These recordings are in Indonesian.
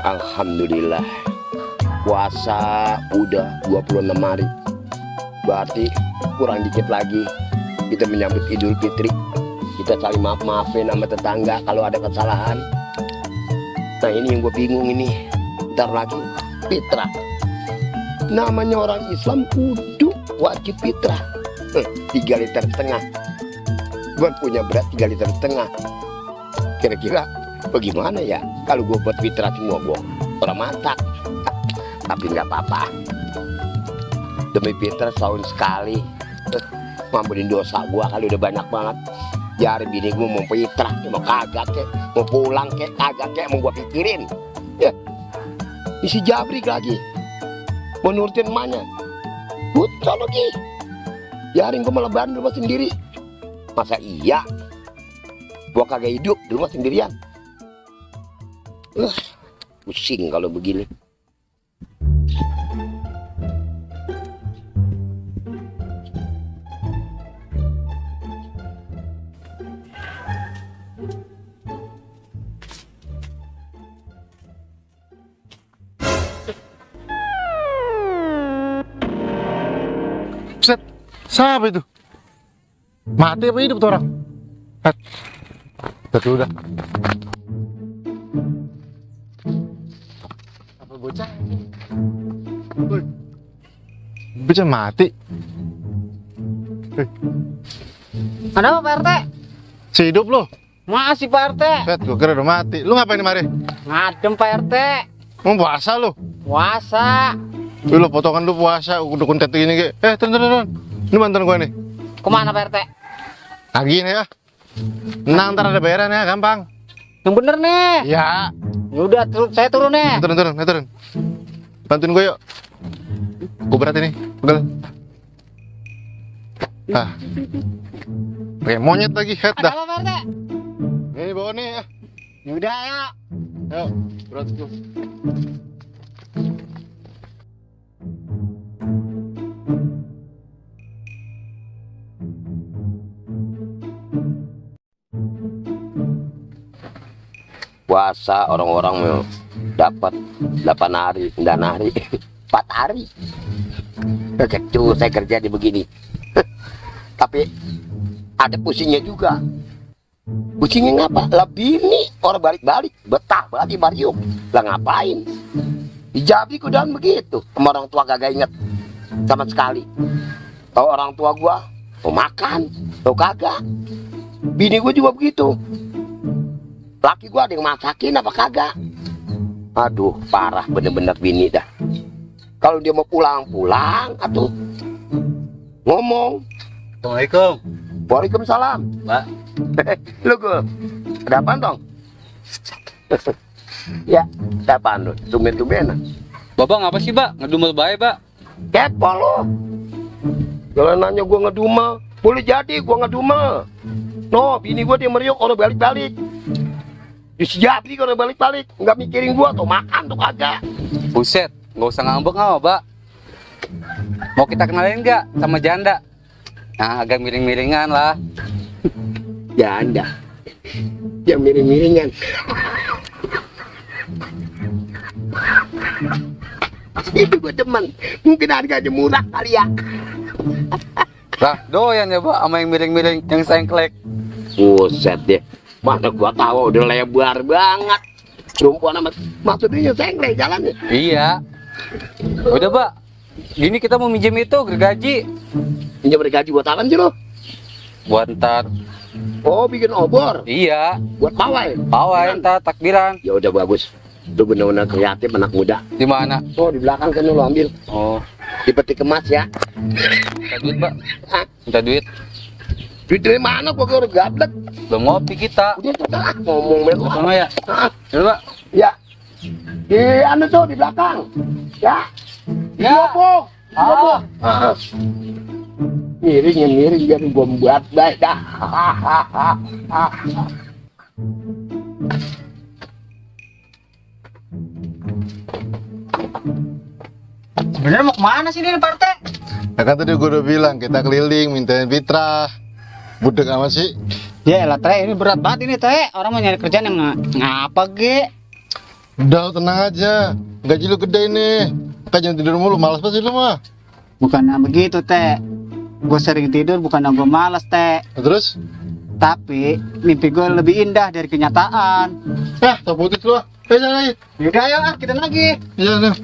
Alhamdulillah, puasa udah 26 hari. Berarti kurang dikit lagi kita menyambut Idul Fitri. Kita saling maaf-maafin sama tetangga kalau ada kesalahan. Nah ini yang gue bingung ini. Ntar lagi fitrah. Namanya orang Islam kudu wajib fitrah. 3,5 liter. Gue punya berat 3,5 liter. Kira-kira bagaimana ya kalau gue buat fitrah semua gue orang masak? Tapi nggak apa-apa. Demi fitrah setahun sekali. Ngampunin dosa gue kali udah banyak banget. Jari bini gue mau fitrah, mau kagak kek, mau pulang kek, kagak kek, mau gue pikirin. Ya, isi jabrik lagi. Mau nurutin emaknya. Butuh lagi. Jaring gue malah di rumah sendiri. Masa iya? Gue kagak hidup di rumah sendirian. Pusing kalau begini. Set, siapa itu? Mati apa hidup tuh orang? Betul udah. Apa bocah? Bocah mati. Ada apa Pak RT? Si hidup lo? Masih Pak RT. Set, gua kira udah mati. Lu ngapain di mari? Ngadem Pak RT. Mau puasa lu? Puasa. Lu potongan lu puasa, udah kuntet gini ke. Turun. Ini bantuan gua nih. Kemana Pak RT? Lagi nih ya. Nang ntar ada bayaran ya, gampang. Yang bener nih. Ya. Yaudah, saya turun nih. Turun. Bantuin gue yuk. Gue berat ini, pegel. Kayak monyet lagi, head Ada dah. apa Pak RT? Ini bawa nih ya. Yaudah ya. Yuk, berat tuh. Puasa orang-orang mau dapat 8 hari, 9 hari, 4 hari. Kecu saya kerja di begini. Tapi ada pusingnya juga. Pusingnya ngapa? Lah bini orang balik-balik, betah balik Mariuk. Lah ngapain? Dijabrik udah begitu. Sama orang tua kagak inget sama sekali. Tahu orang tua gua mau makan, tahu kagak. Bini gua juga begitu. Laki gua ada yang masakin apa kagak. Aduh parah bener-bener bini dah. Kalau dia mau pulang atau ngomong. Assalamualaikum. Waalaikumsalam. Mbak. Lu gue ada apaan dong? Ya ada apaan lu? Tumben-tumbenan. Bapak ngapa sih, Pak? Ngedumel bae, Pak. Kepo lu. Kalau nanya gua ngedumel, boleh jadi gua ngedumel. No, bini gua dia meriuk orang balik-balik. Disejati kalau balik-balik, nggak mikirin gua tuh makan tuh kagak. Buset, nggak usah ngambek nggak, Pak. Mau kita kenalin nggak sama janda? Nah, agak miring-miringan lah. Janda, yang miring-miringan. Itu gua demen, mungkin harganya murah kali ya. Lah, doyan ya, Pak, sama yang miring-miring, yang sengklek. Buset deh, mana gua tahu udah lebar banget. Perempuan amat, maksudnya sengklek jalannya. Iya. Udah, Pak. Gini kita mau minjem itu gergaji. Pinjam bergaji buat apaan sih lo? Buat ntar. Oh bikin obor, Iya. buat pawai. Pawai ntar takbiran. Ya udah bagus. Lu bener-bener kreatif anak muda. Di mana? Oh di belakang kan lu ambil. Oh, Dipetik kemas ya. minta duit, Pak. Hah? Minta duit. Duit dari mana gua udah gablek. Belum ngopi kita. Udah sudah ngomong melu. Sama ya. Hah? Ya, Pak. Ya. Di anu tuh di belakang. Ya. Ya. Bobo. Bobo. Miring biar gua buat baik dah. Sebenarnya mau kemana sih ini Pak RT? Nah kan tadi gue udah bilang kita keliling mintain fitrah. Budek amat sih. Ya elah Teh, ini berat banget ini Teh. Orang mau nyari kerjaan yang ngapa ge? Udah, tenang aja. Gaji lu gede ini. Makanya jangan tidur mulu, malas pasti lu mah. Bukannya begitu, Teh. Gue sering tidur bukannya gue malas, Teh. Nah, terus? Tapi mimpi gue lebih indah dari kenyataan. Tak putus lu. Jalan lagi. Yaudah ayo kita lagi. Jalan.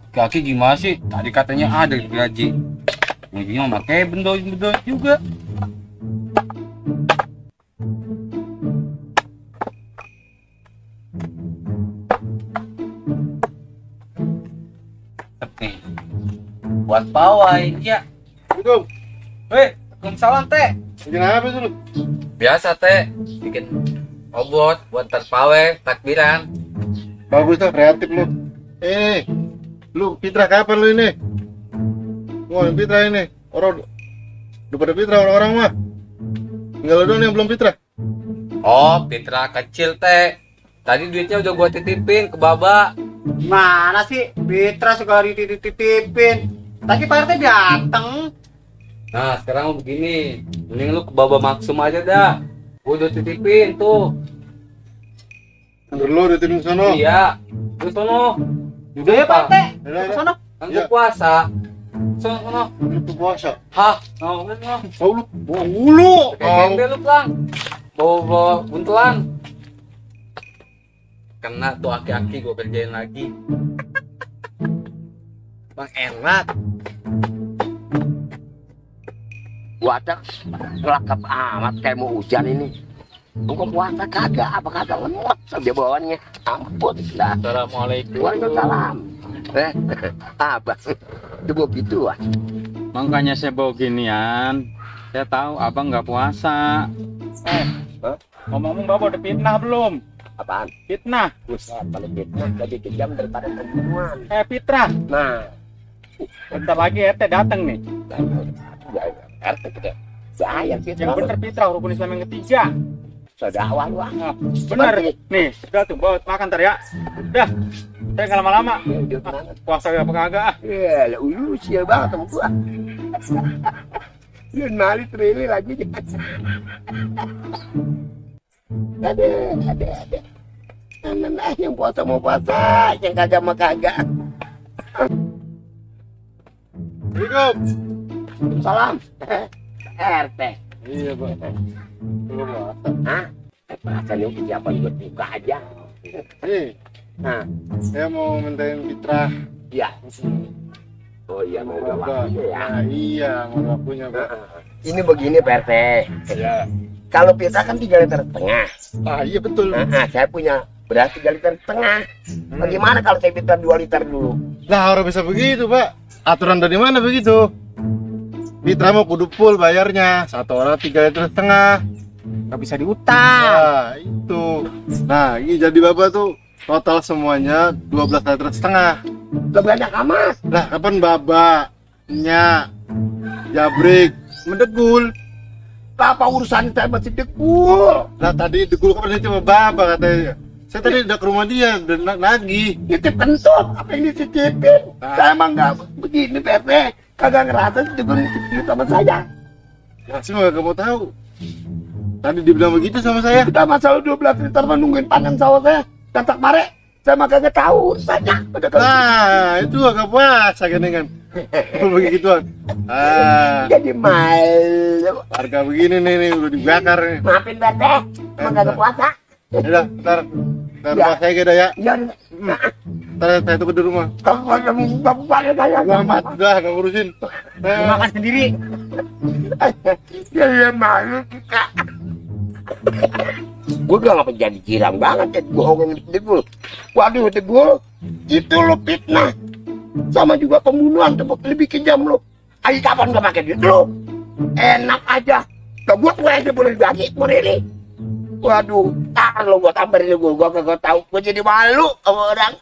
Kaki gimana sih? Tadi katanya ada gaji. Mungkin mah pakai bendo-bendo juga. Nih, buat pawai ya. Assalamualaikum. Waalaikumsalam teh. Bikin apa itu lu? Biasa teh, bikin obot buat terpawai takbiran. Bagus tuh, kreatif lu. Lu fitrah kapan lu ini? Wah, fitrah ini. Orang udah pada fitrah orang-orang mah. Tinggal lu doang yang belum fitrah. Oh, Fitra kecil teh. Tadi duitnya udah gua titipin ke Baba. Mana sih Fitra suka dititipin? Tadi Pak RT dateng. Nah, sekarang begini. Mending lu ke Baba Maksum aja dah. Gua udah titipin tuh. Lu di tim sono. Iya. Lu sono. Udah ya Pak RT. Udah, Ke sana. Kan Iya. gua puasa. Sono. Lu tuh puasa. Hah? Oh, no. Oh lu, bulu. Kayak gembel lu, Plang. Bawa buntelan. Kena tuh aki-aki gua kerjain lagi. Bang enak. Puasa kelakap amat kayak mau hujan ini. Bukan puasa kagak, apa kagak lemot sampai bawaannya. Ampun dah. Assalamualaikum. Waalaikumsalam. Abang, itu begitu ah. Makanya saya bawa ginian. Saya tahu abang nggak puasa. Ngomong-ngomong bapak udah fitnah belum? Apaan? Fitnah. Buset, paling fitnah lebih kejam daripada pembunuhan. Fitnah. Nah, Bentar lagi RT datang nih. RT kita. Saya sih Yang bener Fitnah rukun Islam yang ketiga. Sedawah lu ah. Bener. Nih, udah tuh bawa makan ntar ya. Udah. Saya nggak lama-lama. Puasa apa kagak ah? Ya, lu usia banget sama gua. Lu nali trili lagi. Ada. Nah, yang puasa mau puasa, yang kagak mau kagak. Assalamualaikum. Salam. RT. Iya, Pak. Belum puasa. Hah? Perasaan yang siapa buat buka aja. Nah, Saya mau mintain fitrah. ya. Oh iya, mau udah Pak. waktunya ya. Nah, iya, mau waktunya, Pak. Ini begini Pak RT. Iya. Kalau pita kan 3 liter setengah. Ah, iya betul. Saya punya beras 3 liter setengah. Bagaimana kalau saya minta 2 liter dulu? Lah, orang bisa begitu, Pak. Aturan dari mana begitu? Fitrah mau kudu full bayarnya. Satu orang 3 liter setengah. Gak bisa diutang. Nah, itu. Nah, ini jadi Bapak tuh total semuanya 12 liter setengah. Udah banyak amat. Lah, kapan Babaknya Jabrik mendegul? Apa urusan saya masih dekul? Nah, tadi degul kapan itu sama Bapak katanya. Saya tadi udah ke rumah dia dan nagih. Nitip kentut, apa yang dititipin? Saya emang nggak begini Pak RT. Kagak ngerasa dititipin sama saya. Ya, sih nggak mau tahu. Tadi dibilang begitu sama saya. Kita masalah 12 liter menungguin panen sawah saya. Tatak mare, saya mah kagak tahu urusannya. Udah kalau Nah, itu agak puasa kan kan. Begituan. Ah, jadi malu. harga begini nih udah dibakar nih. Maafin Pak RT, emang kagak puasa. Udah, ntar Ya. puasa aja dah ya. Ya, Ntar saya tunggu di rumah. kalau kamu bapak saya Selamat, udah gak ngurusin. Makan sendiri. Ya malu kita. Gue gak ngapa jadi girang banget ya bohongin Degul. Waduh Degul, itu lo fitnah. Sama juga pembunuhan tuh lebih kejam lo. Ayo kapan gak pakai duit lo? Enak aja. Gak gue aja boleh dibagi, boleh ini. Waduh, tahan lo gue tambahin Degul. Gue kagak tahu. Gue jadi malu sama orang.